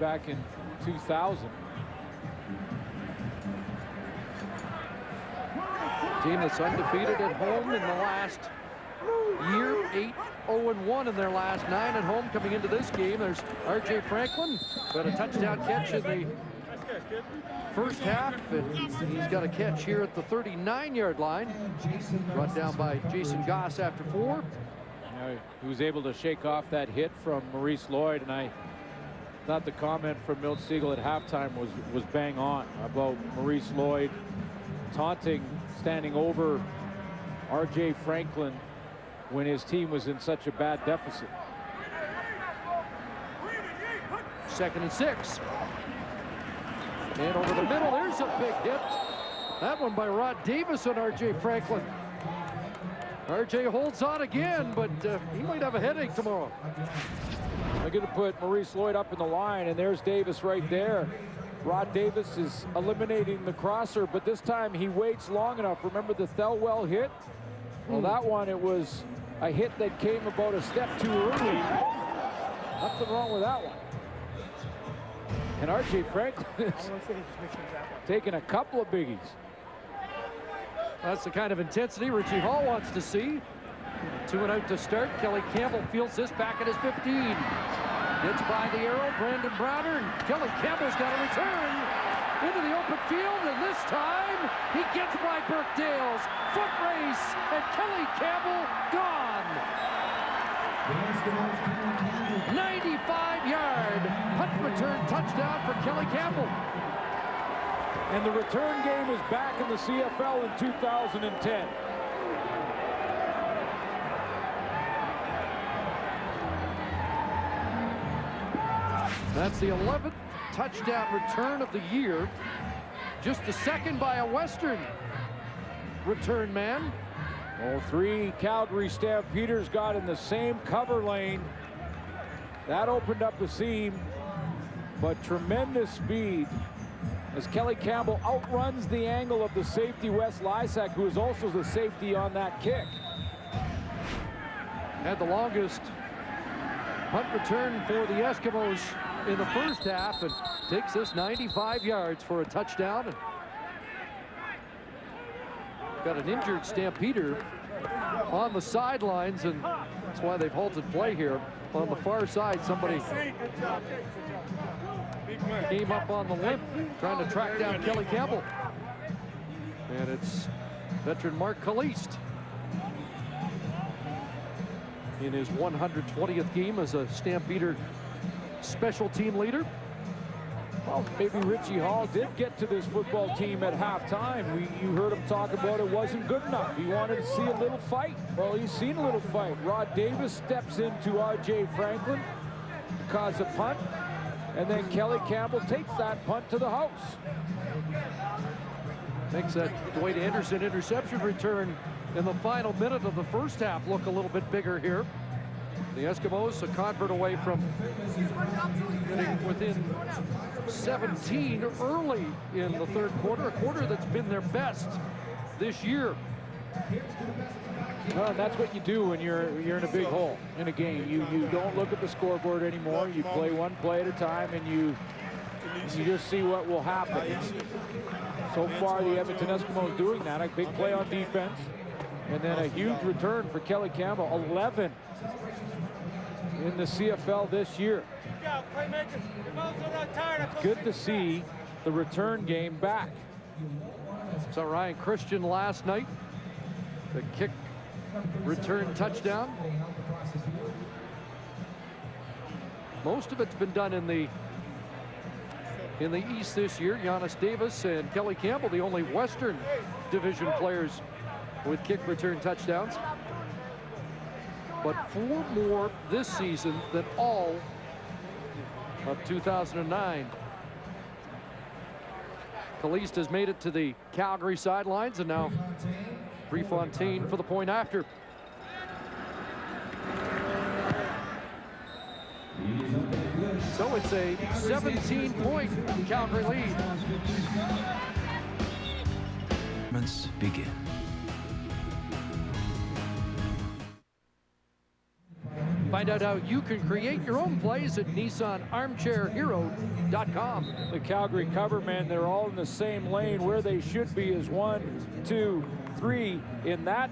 back in 2000. Team that's undefeated at home in the last year, 8-0-1 in their last 9 at home. Coming into this game, there's R.J. Franklin, got a touchdown catch in the first half, and he's got a catch here at the 39-yard line, brought down by Jason Goss after 4. He was able to shake off that hit from Maurice Lloyd, and I thought the comment from Milt Siegel at halftime was bang on about Maurice Lloyd taunting, standing over R.J. Franklin when his team was in such a bad deficit. 2nd and 6. And over the middle, there's a big hit. That one by Rod Davis on R.J. Franklin. R.J. holds on again, but he might have a headache tomorrow. They're going to put Maurice Lloyd up in the line, and there's Davis right there. Rod Davis is eliminating the crosser, but this time he waits long enough. Remember the Thelwell hit? Well, that one, it was a hit that came about a step too early. Nothing wrong with that one. And R.J. Franklin is taking a couple of biggies. That's the kind of intensity Richie Hall wants to see. 2 and out to start. Kelly Campbell fields this back at his 15. Gets by the arrow, Brandon Browner, and Kelly Campbell's got a return into the open field, and this time he gets by Burke Dales. Foot race, and Kelly Campbell gone. 95-yard punt return touchdown for Kelly Campbell. And the return game is back in the CFL in 2010. That's the 11th touchdown return of the year. Just the second by a Western return man. Well, 3 Calgary Stampeders got in the same cover lane. That opened up the seam, but tremendous speed as Kelly Campbell outruns the angle of the safety Wes Lysak, who is also the safety on that kick. Had the longest punt return for the Eskimos in the first half, and takes this 95 yards for a touchdown. And got an injured Stampeder on the sidelines, and that's why they've halted play here. On the far side, somebody came up on the limp trying to track down Kelly Campbell. And it's veteran Mark Caliste in his 120th game as a Stampeder special team leader. Well, maybe Richie Hall did get to this football team at halftime. You heard him talk about it wasn't good enough. He wanted to see a little fight. Well, he's seen a little fight. Rod Davis steps into R.J. Franklin to cause a punt, and then Kelly Campbell takes that punt to the house. Makes that Dwight Anderson interception return in the final minute of the first half look a little bit bigger here. The Eskimos a convert away from getting within 17 early in the third quarter, a quarter that's been their best this year. Well, that's what you do when you're in a big hole in a game. You don't look at the scoreboard anymore. You play one play at a time, and you just see what will happen. So far, the Edmonton Eskimos doing that. A big play on defense, and then a huge return for Kelly Campbell. 11 in the CFL this year. It's good to see the return game back. So Ryan Christian last night, the kick return touchdown. Most of it's been done in the East this year. Giannis Davis and Kelly Campbell, the only Western Division players with kick return touchdowns. But 4 more this season than all of 2009. Caliste has made it to the Calgary sidelines, and now Prefontaine for the point after. So it's a 17-point Calgary lead. Begin. Find out how you can create your own plays at NissanArmchairHero.com. The Calgary covermen, they're all in the same lane. Where they should be is 1, 2, 3 in that,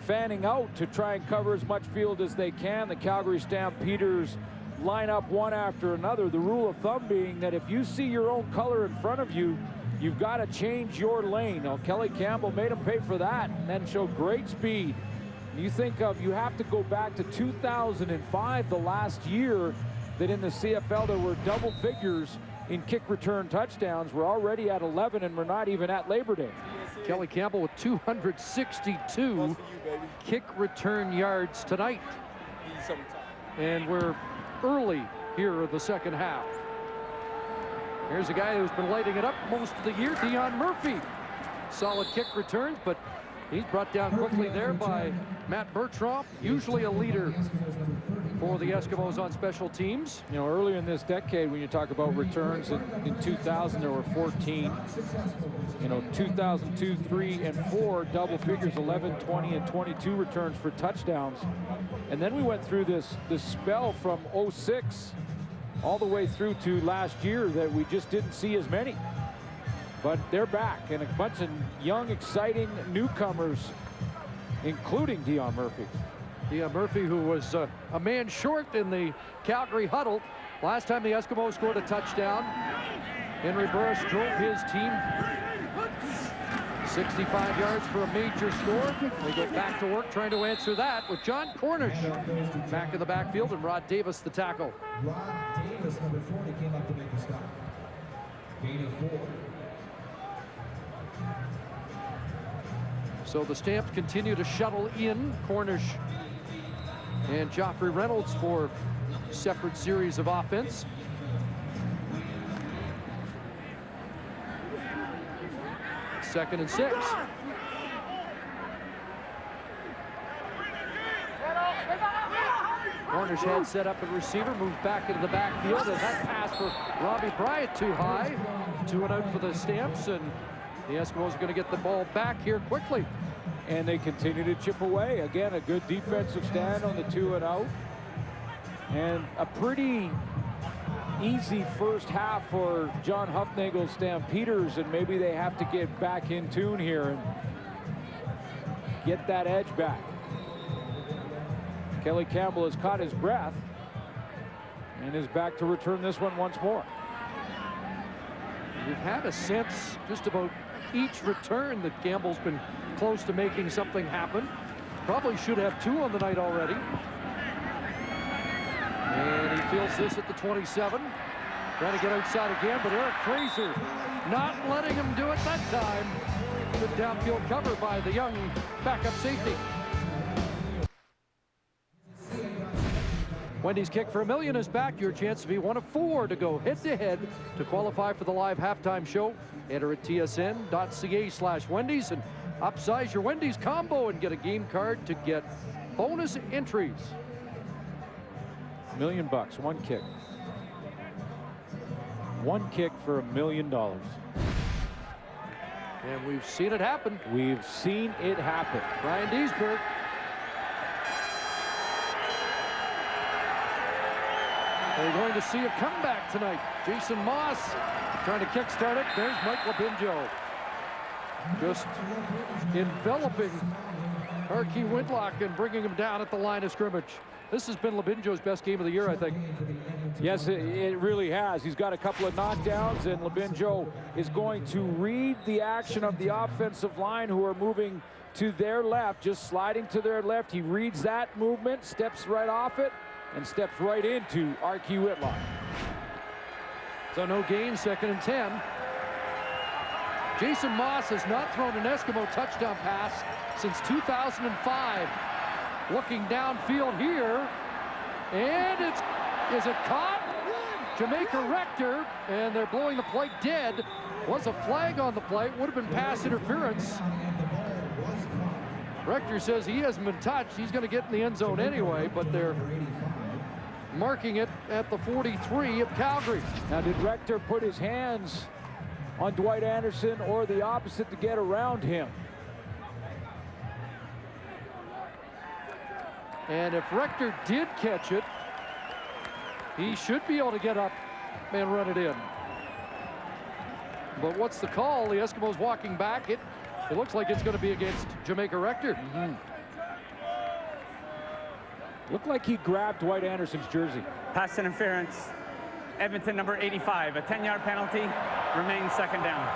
fanning out to try and cover as much field as they can. The Calgary Stampeders line up one after another. The rule of thumb being that if you see your own color in front of you, you've got to change your lane. Now, Kelly Campbell made him pay for that and then showed great speed. You think of, you have to go back to 2005, the last year that in the CFL there were double figures in kick return touchdowns. We're already at 11 and we're not even at Labor Day. Kelly Campbell with 262 kick return yards tonight. And we're early here in the second half. Here's a guy who's been lighting it up most of the year, Dion Murphy. Solid kick returns, but he's brought down quickly there by Matt Bertrand, usually a leader for the Eskimos on special teams. You know, earlier in this decade, when you talk about returns, in 2000 there were 14. You know, 2002, 3, and 4 double figures, 11, 20, and 22 returns for touchdowns. And then we went through this spell from 06 all the way through to last year that we just didn't see as many. But they're back, and a bunch of young, exciting newcomers, including Dion Murphy. Dion Murphy, who was a man short in the Calgary huddle. Last time the Eskimos scored a touchdown, Henry Burris drove his team 65 yards for a major score. They get back to work trying to answer that with John Cornish back in the backfield and Rod Davis the tackle. Rod Davis, number 40, came up to make the stop. Gain of 4. So the Stamps continue to shuttle in Cornish and Joffrey Reynolds for separate series of offense. Second and 6. Cornish had set up a receiver, moved back into the backfield, and that pass for Robbie Bryant too high. 2 and out for the Stamps, and the Eskimos are going to get the ball back here quickly. And they continue to chip away. Again, a good defensive stand on the 2 and out. And a pretty easy first half for John Huffnagel's Stampeders, and maybe they have to get back in tune here and get that edge back. Kelly Campbell has caught his breath and is back to return this one once more. We've had a sense just about each return that Campbell's been close to making something happen. Probably should have 2 on the night already. And he fields this at the 27. Trying to get outside again, but Eric Fraser not letting him do it that time. Good downfield cover by the young backup safety. Wendy's Kick for $1 Million is back. Your chance to be one of 4 to go head-to-head to qualify for the live halftime show. Enter at tsn.ca/Wendy's and upsize your Wendy's combo and get a game card to get bonus entries. $1 million, one kick. One kick for $1 million. And we've seen it happen. We've seen it happen. Brian Deesberg. They're going to see a comeback tonight. Jason Moss trying to kickstart it. There's Mike Labinjo. Just enveloping Archie Whitlock and bringing him down at the line of scrimmage. This has been Labinjo's best game of the year, I think. Yes, it really has. He's got a couple of knockdowns, and Labinjo is going to read the action of the offensive line who are moving to their left, just sliding to their left. He reads that movement, steps right off it, and steps right into Archie Whitlock. So no gain, 2nd and 10. Jason Moss has not thrown an Eskimo touchdown pass since 2005. Looking downfield here, and is it caught? Jamaica Rector, and they're blowing the play dead. Was a flag on the play, would have been pass interference. Rector says he hasn't been touched. He's going to get in the end zone anyway, but they're marking it at the 43 of Calgary. Now, did Rector put his hands on Dwight Anderson or the opposite to get around him? And if Rector did catch it, he should be able to get up and run it in. But what's the call? The Eskimos walking back. It looks like it's going to be against Jamaica Rector. Looked like he grabbed Dwight Anderson's jersey. Pass interference. Edmonton number 85. A 10-yard penalty. Remains second down.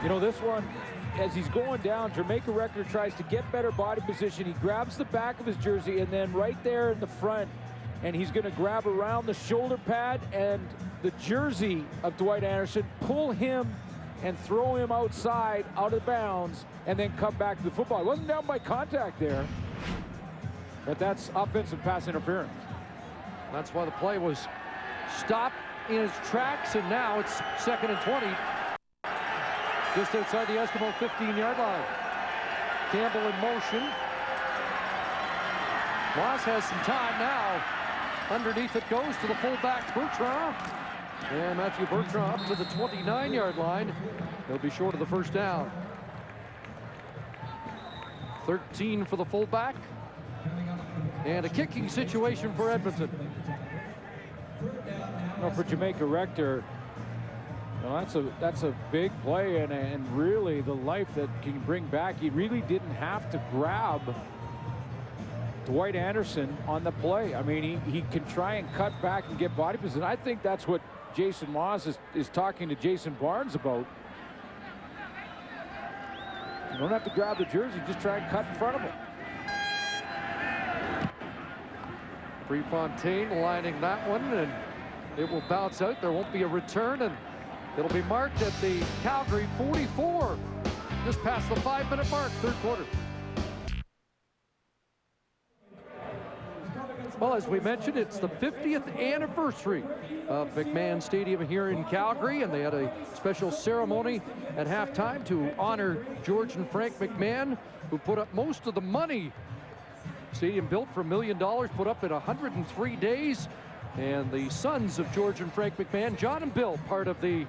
You know, this one, as he's going down, Jamaica Rector tries to get better body position. He grabs the back of his jersey, and then right there in the front, and he's going to grab around the shoulder pad and the jersey of Dwight Anderson, pull him and throw him outside, out of bounds, and then come back to the football. It wasn't down by contact there, but that's offensive pass interference. That's why the play was stopped in its tracks, and now it's 2nd and 20. Just outside the Eskimo 15-yard line. Campbell in motion. Moss has some time now. Underneath it goes to the fullback, Bertrand. And Matthew Bertrand up to the 29-yard line. He'll be short of the first down. 13 for the fullback. And a kicking situation for Edmonton. You know, for Jamaica Rector, you know, that's a big play, and really the life that can bring back. He really didn't have to grab Dwight Anderson on the play. I mean, he can try and cut back and get body position. I think that's what Jason Moss is talking to Jason Barnes about. You don't have to grab the jersey, just try and cut in front of him. Prefontaine lining that one, and it will bounce out. There won't be a return, and it'll be marked at the Calgary 44. Just past the 5-minute mark, third quarter. Well, as we mentioned, it's the 50th anniversary of McMahon Stadium here in Calgary, and they had a special ceremony at halftime to honor George and Frank McMahon, who put up most of the money. Stadium built for $1 million, put up in 103 days. And the sons of George and Frank McMahon, John and Bill, part of the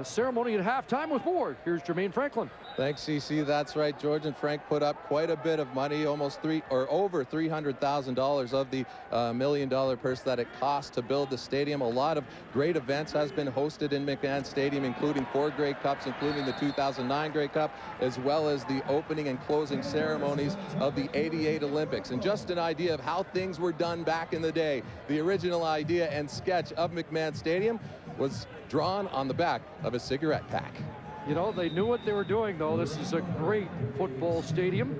ceremony at halftime with more. Here's Jermaine Franklin. Thanks, CC. That's right. George and Frank put up quite a bit of money, over $300,000 of the $1 million purse that it cost to build the stadium. A lot of great events has been hosted in McMahon Stadium, including 4 Grey Cups, including the 2009 Grey Cup, as well as the opening and closing ceremonies of the '88 Olympics. And just an idea of how things were done back in the day, the original idea and sketch of McMahon Stadium was drawn on the back of a cigarette pack. You know, they knew what they were doing, though. This is a great football stadium.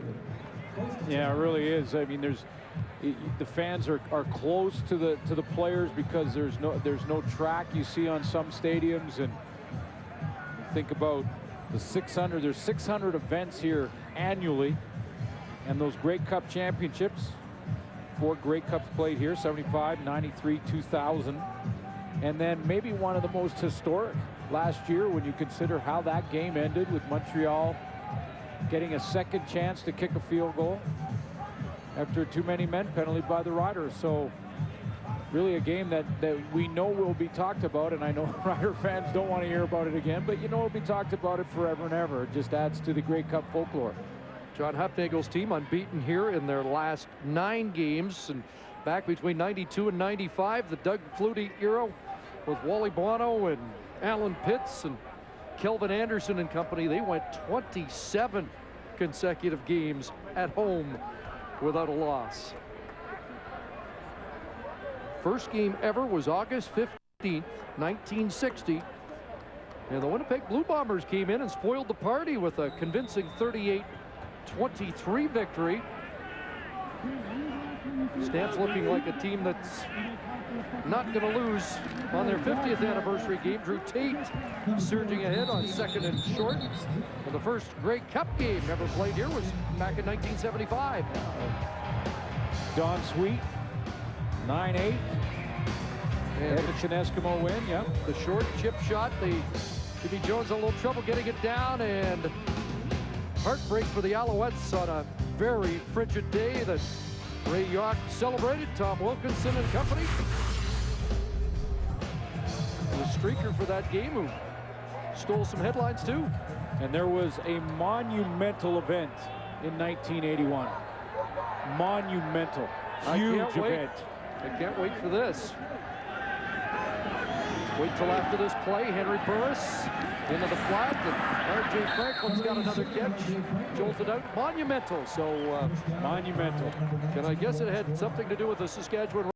Yeah, it really is. I mean, the fans are close to the players because there's no track you see on some stadiums. And think about the 600. There's 600 events here annually, and those Grey Cup championships. 4 Grey Cups played here: 75, 93, 2000, and then maybe one of the most historic last year when you consider how that game ended, with Montreal getting a second chance to kick a field goal after a too many men penalty by the Riders. So really a game that we know will be talked about, and I know Rider fans don't want to hear about it again, but you know, it'll be talked about it forever and ever. It just adds to the Grey Cup folklore. John Hufnagel's team unbeaten here in their last 9 games, and back between 92 and 95, the Doug Flutie era with Wally Bono and Alan Pitts and Kelvin Anderson and company. They went 27 consecutive games at home without a loss. First game ever was August 15th, 1960. And the Winnipeg Blue Bombers came in and spoiled the party with a convincing 38-23 victory. Stamps looking like a team that's not going to lose on their 50th anniversary game. Drew Tate surging ahead on 2nd and short. And the first Grey Cup game ever played here was back in 1975. Don Sweet, 9-8. And Edmonton Eskimo win, yeah. the short chip shot. Jimmy Jones a little trouble getting it down, and heartbreak for the Alouettes on a very frigid day that Ray York celebrated. Tom Wilkinson and company. The streaker for that game, who stole some headlines too. And there was a monumental event in 1981. Monumental. Huge event. I can't wait for this. Wait till after this play. Henry Burris into the flat. And R.J. Franklin's got another catch. Jolted out. Monumental. So, Monumental. can I guess it had something to do with the Saskatchewan